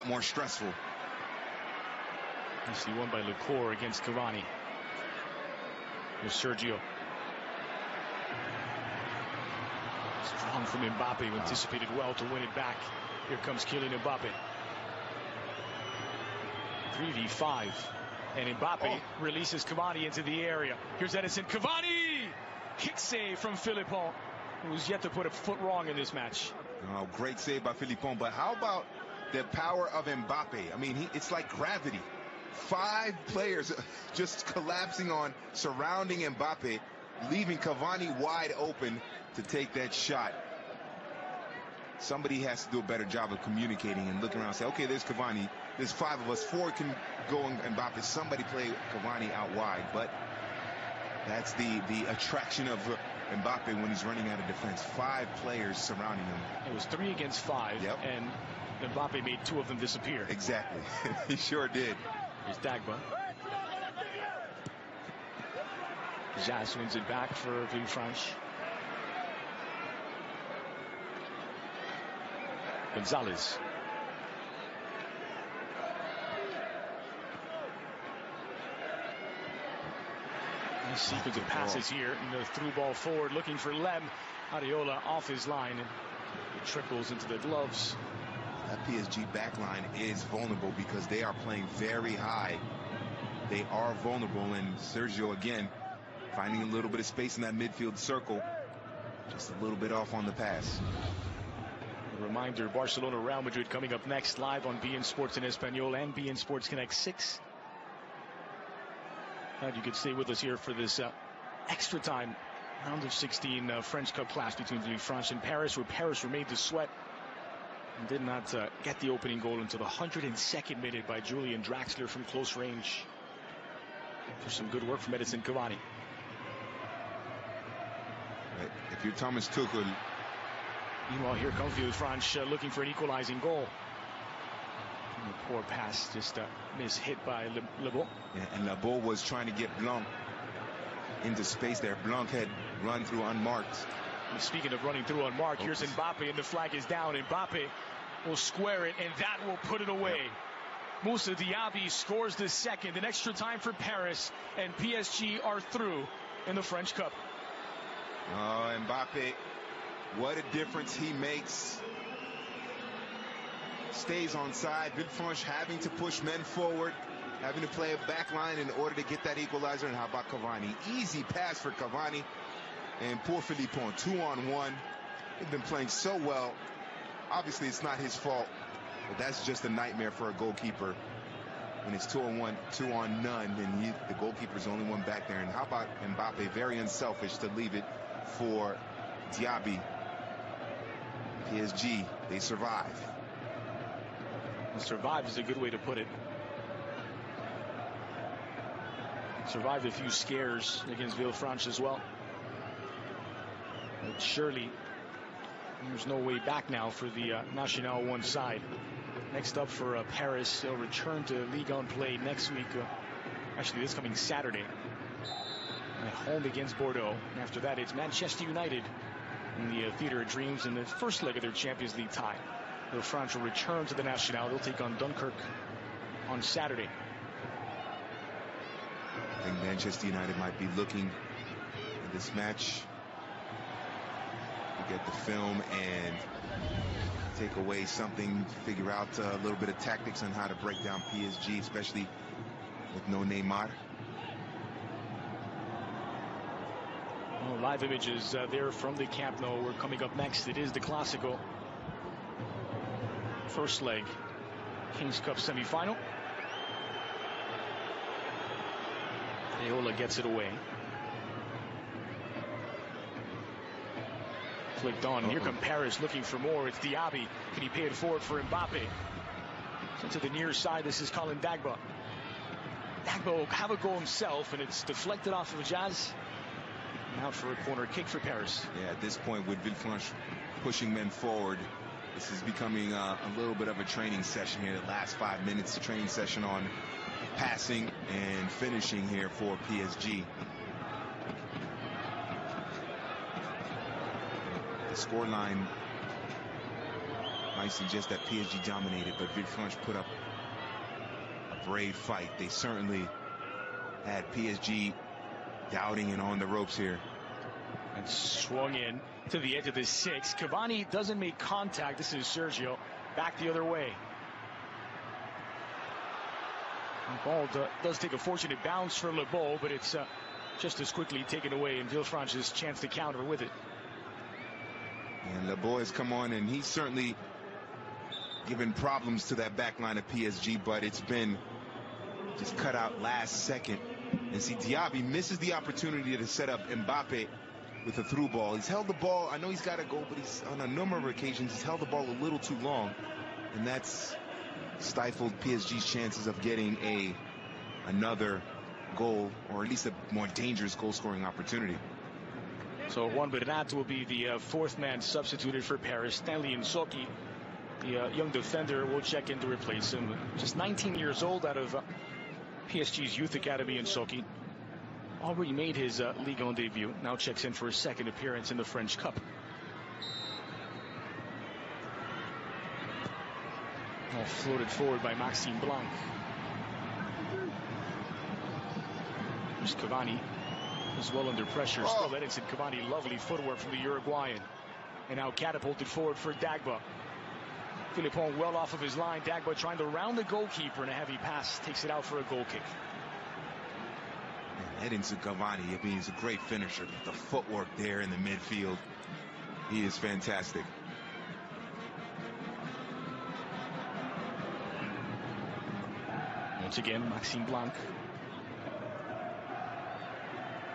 more stressful. You see one by Lecor against Cavani. Here's Sergio. Strong from Mbappe, who anticipated well to win it back. Here comes Kylian Mbappe. 3v5. And Mbappe releases Cavani into the area. Here's Edison Cavani! Kick save from Philippon, who's yet to put a foot wrong in this match. Oh, great save by Philippon. But how about the power of Mbappe? I mean, it's like gravity. 5 players just collapsing surrounding Mbappe, leaving Cavani wide open to take that shot. Somebody has to do a better job of communicating and looking around and say, okay, there's Cavani. There's 5 of us. 4 can go on Mbappe. Somebody play Cavani out wide. But that's the attraction of Mbappe when he's running out of defense. 5 players surrounding him. It was 3 against 5, and Mbappe made 2 of them disappear. Exactly. He sure did. Here's Dagba. Jazz wins it back for Villefranche. Gonzalez. Nice sequence of passes here, and the through ball forward looking for Lem. Areola off his line, and it trickles into the gloves. That PSG backline is vulnerable because they are playing very high. They are vulnerable, and Sergio again finding a little bit of space in that midfield circle. Just a little bit off on the pass. A reminder, Barcelona Real Madrid coming up next, live on beIN Sports in Espanol and beIN Sports Connect 6. Glad you could stay with us here for this extra time round of 16 French Cup clash between Villefranche and Paris, where Paris were made to sweat and did not get the opening goal until the 102nd minute by Julian Draxler from close range. For some good work from Edison Cavani. Right. If you're Thomas Tuchel. Meanwhile, here comes Villefranche looking for an equalizing goal. And a poor pass, just mishit by Lebeau. Yeah, and Lebeau was trying to get Blanc into space there. Blanc had run through unmarked. And speaking of running through unmarked, here's Mbappe, and the flag is down. Mbappe will square it, and that will put it away. Moussa Diaby scores the second, an extra time for Paris, and PSG are through in the French Cup. Oh, Mbappe, what a difference he makes. Stays on side. Villefranche having to push men forward, having to play a back line in order to get that equalizer. And how about Cavani? Easy pass for Cavani. And poor Philippon, 2-on-1. They've been playing so well. Obviously, it's not his fault. But that's just a nightmare for a goalkeeper. When it's 2-on-1, 2-on-none, and the goalkeeper's the only one back there. And how about Mbappe? Very unselfish to leave it for Diaby. PSG, they survive. Survive is a good way to put it. Survived a few scares against Villefranche as well. But surely there's no way back now for the National 1 side. Next up for Paris, they'll return to Ligue 1 play next week. Actually, this coming Saturday. At home against Bordeaux. And after that, it's Manchester United in the Theatre of Dreams in the first leg of their Champions League tie. Villefranche will return to the National. They'll take on Dunkirk on Saturday. I think Manchester United might be looking at this match to get the film and take away something, figure out a little bit of tactics on how to break down PSG, especially with no Neymar. Well, live images there from the Camp Nou. We're coming up next. It is the Clasico. First leg, Kings Cup semifinal. Areola gets it away. Flicked on. And here come Paris looking for more. It's Diaby. Can he pay it forward for Mbappe? So to the near side, this is Colin Dagba. Dagba will have a goal himself, and it's deflected off of Jazz. And out for a corner kick for Paris. Yeah, at this point, with Villefranche pushing men forward, this is becoming a little bit of a training session here. The last 5 minutes, a training session on passing and finishing here for PSG. The scoreline might suggest that PSG dominated, but Villefranche put up a brave fight. They certainly had PSG doubting and on the ropes here. And swung in to the edge of the 6. Cavani doesn't make contact. This is Sergio back the other way. The ball does take a fortunate bounce for Lebeau, but it's just as quickly taken away, and Villefranche's chance to counter with it. And Lebeau has come on, and he's certainly given problems to that back line of PSG, but it's been just cut out last second. And see, Diaby misses the opportunity to set up Mbappe with a through ball. He's held the ball. I know he's got to go, but he's on a number of occasions he's held the ball a little too long, and that's stifled PSG's chances of getting another goal, or at least a more dangerous goal-scoring opportunity. So Juan Bernat will be the fourth man substituted for Paris. Stanley Nsoki, the young defender, will check in to replace him. Just 19 years old, out of PSG's youth academy. Nsoki already made his Ligue 1 debut. Now checks in for his second appearance in the French Cup. All floated forward by Maxime Blanc. Here's Cavani, as well under pressure. Still Edinson Cavani, lovely footwork from the Uruguayan. And now catapulted forward for Dagba. Philippon well off of his line. Dagba trying to round the goalkeeper, and a heavy pass takes it out for a goal kick. Edinson Cavani, I mean, he's a great finisher, but the footwork there in the midfield, he is fantastic. Once again, Maxime Blanc.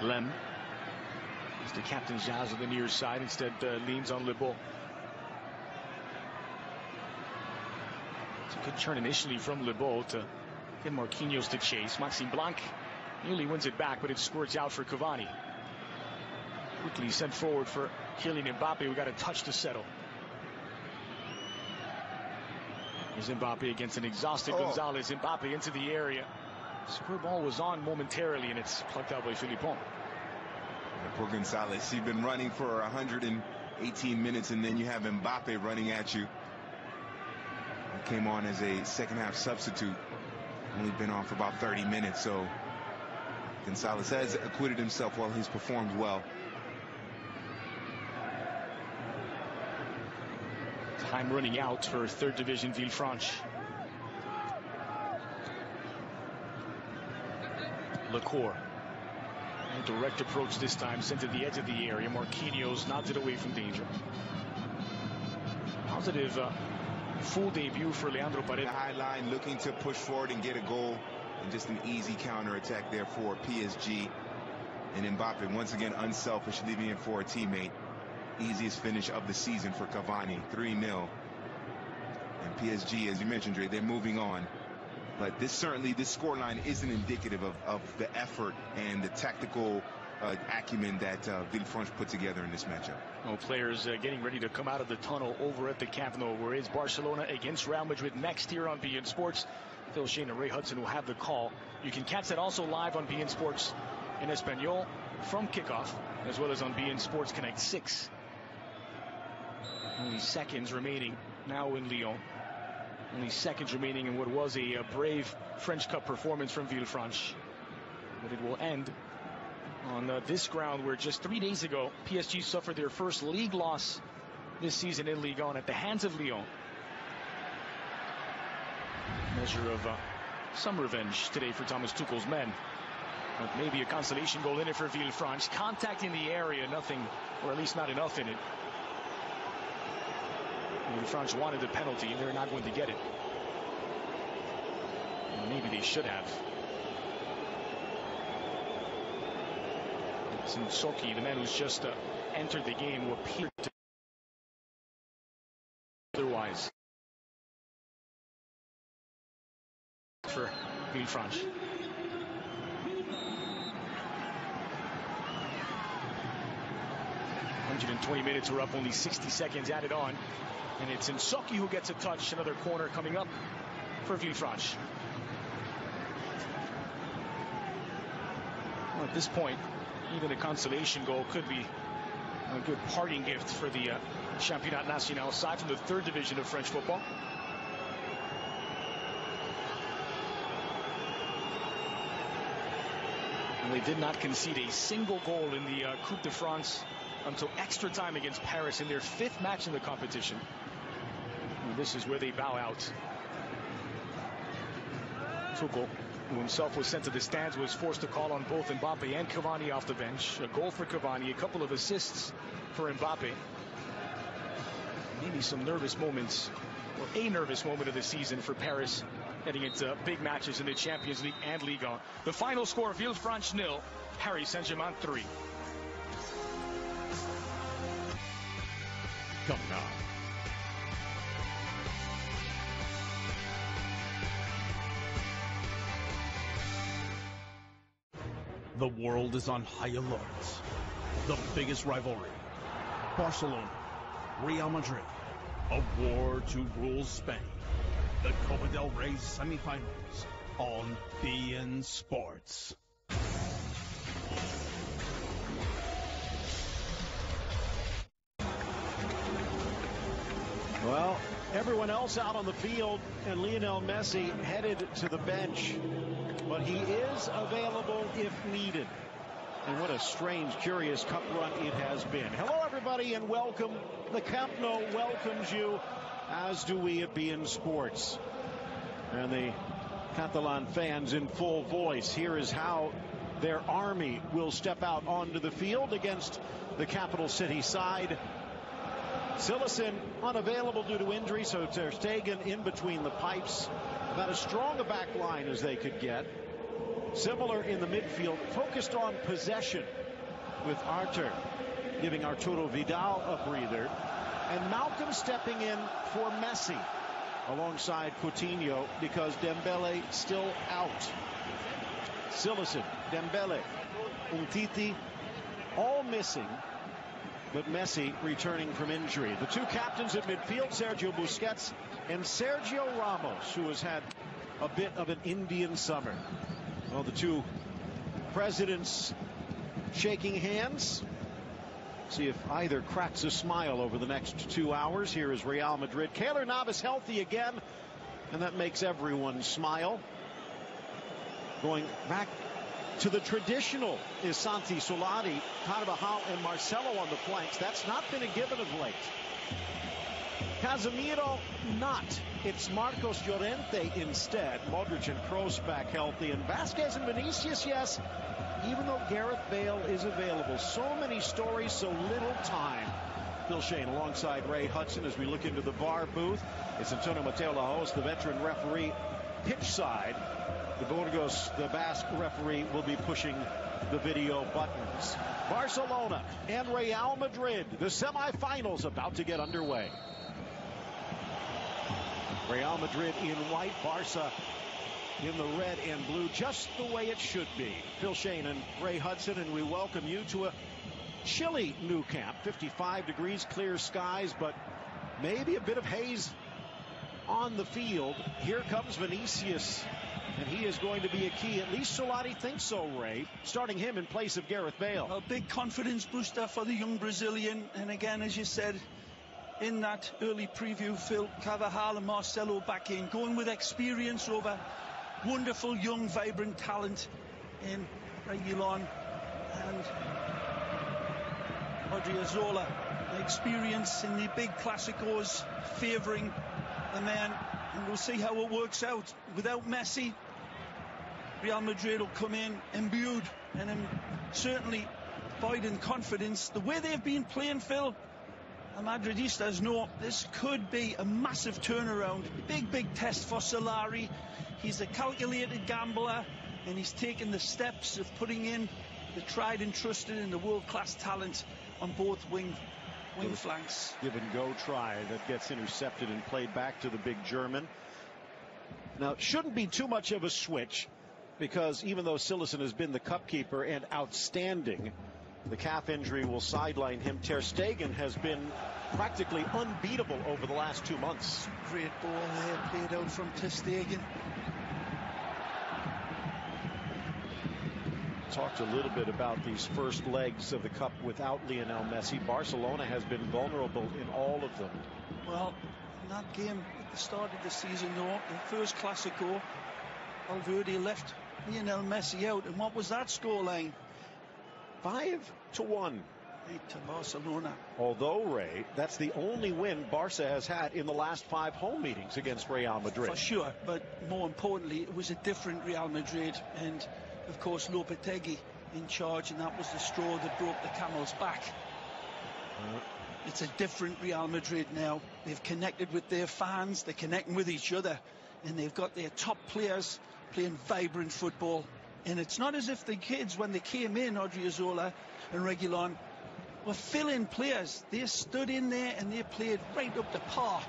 Lem is the captain. Jazz on the near side, instead leans on Lebeau. It's a good turn initially from Lebeau to get Marquinhos to chase. Maxime Blanc nearly wins it back, but it squirts out for Cavani. Quickly sent forward for Kylian Mbappe, who got a touch to settle. Here's Mbappe against an exhausted Gonzalez. Mbappe into the area. Square ball was on momentarily, and it's plucked out by Philippon. Poor Gonzalez. He's been running for 118 minutes, and then you have Mbappe running at you. He came on as a second half substitute. Only been on for about 30 minutes, so Gonzalez has acquitted himself well. He's performed well. Time running out for third division Villefranche. Lacour. A direct approach this time, sent to the edge of the area. Marquinhos nods it away from danger. Positive full debut for Leandro Paredes. The high line, looking to push forward and get a goal, and just an easy counter attack there for PSG. And Mbappe once again unselfish, leaving it for a teammate. Easiest finish of the season for Cavani, 3-0. And PSG, as you mentioned, Dre, they're moving on. But this scoreline isn't indicative of the effort and the tactical acumen that Villefranche put together in this matchup. Well, players getting ready to come out of the tunnel over at the Camp Nou, where it's Barcelona against Real Madrid next here on beIN Sports. Phil Shane and Ray Hudson will have the call. You can catch that also live on beIN Sports in Espanol from kickoff, as well as on beIN Sports Connect 6. Only seconds remaining now in Lyon. Only seconds remaining in what was a brave French Cup performance from Villefranche. But it will end on this ground, where just 3 days ago PSG suffered their first league loss this season in Ligue 1 at the hands of Lyon. Measure of some revenge today for Thomas Tuchel's men. But maybe a consolation goal in it for Villefranche. Contact in the area, nothing, or at least not enough in it. Villefranche wanted the penalty, and they're not going to get it. Well, maybe they should have. Nsoki, the man who's just entered the game, will appear to otherwise for Villefranche. "120 minutes are up, only 60 seconds added on, and it's Nsoki who gets a touch. Another corner coming up for Villefranche. Well, at this point, even a consolation goal could be a good parting gift for the Championnat National side from the 3rd division of French football. And they did not concede a single goal in the Coupe de France until extra time against Paris in their 5th match in the competition. And this is where they bow out. Tuchel, who himself was sent to the stands, was forced to call on both Mbappe and Cavani off the bench. A goal for Cavani, a couple of assists for Mbappe. Maybe some nervous moments, or a nervous moment of the season for Paris, heading into big matches in the Champions League and Ligue 1. The final score, Villefranche 0, Paris Saint-Germain 3. Coming up. The world is on high alert. The biggest rivalry, Barcelona, Real Madrid, a war to rule Spain. The Copa del Rey semifinals on beIN Sports. Well, everyone else out on the field, and Lionel Messi headed to the bench, but he is available if needed. And what a strange, curious cup run it has been. Hello, everybody, and welcome. The Camp Nou welcomes you, as do we at beIN Sports. And the Catalan fans in full voice. Here is how their army will step out onto the field against the capital city side. Cillessen unavailable due to injury, so Ter Stegen in between the pipes. About as strong a back line as they could get. Similar in the midfield, focused on possession, with Arthur giving Arturo Vidal a breather, and Malcolm stepping in for Messi alongside Coutinho because Dembele still out. Cillessen, Dembele, Umtiti all missing, but Messi returning from injury. The two captains at midfield, Sergio Busquets and Sergio Ramos, who has had a bit of an Indian summer. Well, the two presidents shaking hands. See if either cracks a smile over the next 2 hours. Here is Real Madrid. Keylor Navas healthy again, and that makes everyone smile. Going back to the traditional is Santi Solari, Carvajal, and Marcelo on the flanks. That's not been a given of late. Casemiro, not. It's Marcos Llorente instead. Modric and Kroos back healthy. And Vasquez and Vinicius, yes, even though Gareth Bale is available. So many stories, so little time. Phil Shane alongside Ray Hudson as we look into the VAR booth. It's Antonio Mateo Lajos, the veteran referee, pitch side. The Burgos, the Basque referee, will be pushing the video buttons. Barcelona and Real Madrid, the semifinals about to get underway. Real Madrid in white, Barca in the red and blue, just the way it should be. Phil Shane and Ray Hudson, and we welcome you to a chilly Nou Camp. 55 degrees, clear skies, but maybe a bit of haze on the field. Here comes Vinicius, and he is going to be a key. At least Solari thinks so, Ray, starting him in place of Gareth Bale. A big confidence booster for the young Brazilian, and again, as you said in that early preview, Phil, Carvajal and Marcelo back in, going with experience over wonderful young vibrant talent in Reguilon and Odriozola. Experience in the big Clasicos favouring the man, and we'll see how it works out. Without Messi, Real Madrid will come in imbued and certainly buoyed in confidence. The way they've been playing, Phil, the Madridistas know this could be a massive turnaround. Big test for Solari. He's a calculated gambler, and he's taken the steps of putting in the tried and trusted and the world-class talent on both wing flanks. Give and go try that gets intercepted and played back to the big German. Now, it shouldn't be too much of a switch, because even though Cillessen has been the cup keeper and outstanding, the calf injury will sideline him. Ter Stegen has been practically unbeatable over the last 2 months. Great ball there played out from Ter Stegen. talked a little bit about these first legs of the Cup without Lionel Messi. Barcelona has been vulnerable in all of them. Well, in that game at the start of the season, though, the first Clasico, Valverde left Lionel Messi out. And what was that scoreline? 5-1. 8 to Barcelona. Although, Ray, that's the only win Barca has had in the last 5 home meetings against Real Madrid. For sure, but more importantly, it was a different Real Madrid, and of course Lopetegui in charge, and that was the straw that broke the camel's back. It's a different Real Madrid now. They've connected with their fans, they're connecting with each other, and they've got their top players playing vibrant football. And it's not as if the kids, when they came in, Odriozola and Reguilon, were fill-in players. They stood in there and they played right up to par.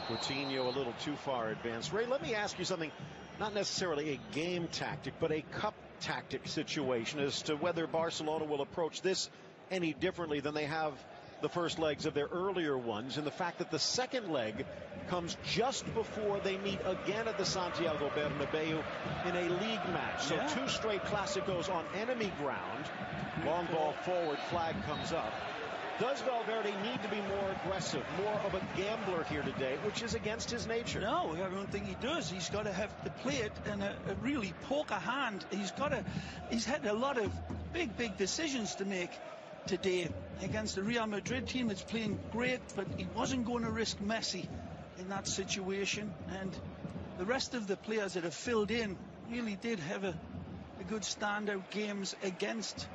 Coutinho a little too far advanced. Ray, let me ask you something, not necessarily a game tactic, but a cup tactic situation as to whether Barcelona will approach this any differently than they have the first legs of their earlier ones, and the fact that the second leg comes just before they meet again at the Santiago Bernabeu in a league match. So 2 straight Clásicos on enemy ground. Long ball forward, flag comes up. Does Valverde need to be more aggressive, more of a gambler here today, which is against his nature? No, I don't think he does. He's got to have to play it in a really poker hand. He's had a lot of big decisions to make today against the Real Madrid team that's playing great, but he wasn't going to risk Messi in that situation. And the rest of the players that have filled in really did have a good standout games against